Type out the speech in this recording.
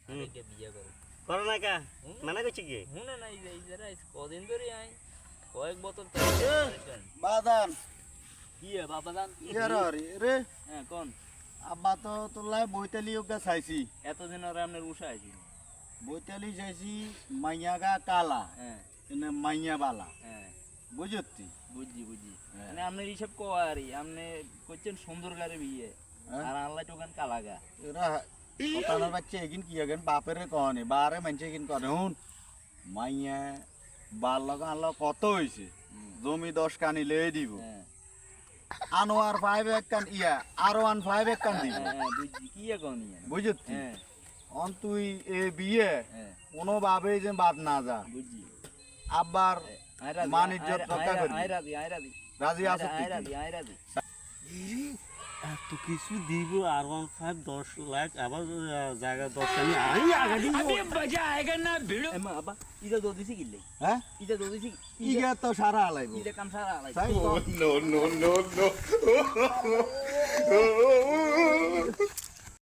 আরেকে বিয়ে করো করো না কা মানা করছি কি শুনে না এই যারা কদিন ধরে আই কয়েক বোতল তো বাদান কি হে বাবা জান ইয়ার রে হ্যাঁ কোন আব্বা তো তোলাই বইতালি ওগা চাইছি এতদিন আর আপনার উষা আইছি বইতালি চাইছি মাইয়াগা কালা হ্যাঁ এনে মাইয়া বালা হ্যাঁ বুঝতি বুঝছি বুঝছি হ্যাঁ। মানে আপনার হিসাব কোয়ারি আপনি করছেন সুন্দর গারে বিয়ে হ্যাঁ। আর আল্লাহ টোকান কালাগা এরা কতানোর বাচ্চা এগিন কি আগেন বাপের কহনি বারে মানছে এগিন করে হুন মাইয়া বাল লগা আনলো কত হইছে জমি 10 কানি লয়ে দিব হ্যাঁ আনোয়ার 5 এক কান ইয়া আর 15 এক কান দিব হ্যাঁ বুঝছি কি এখন বুঝতি হ্যাঁ অন তুই এ বিয়ে হ্যাঁ কোনো ভাবে যে বাদ না যা বুঝছি আবার মান ইজ্জত রক্ষা করবি। আইরাদি রাজি আছো তুই? আইরাদি এত কিছু দিব আর 15 10 লাখ আবার জায়গা 10 আমি আই আগা দিব এমা আবা ইদা দো দিছি কিলে হ্যাঁ ইদা দো দিছি ইগা তো সারা আলাইব ইদা কাম সারা আলাই তাই তো? no, no, no, no.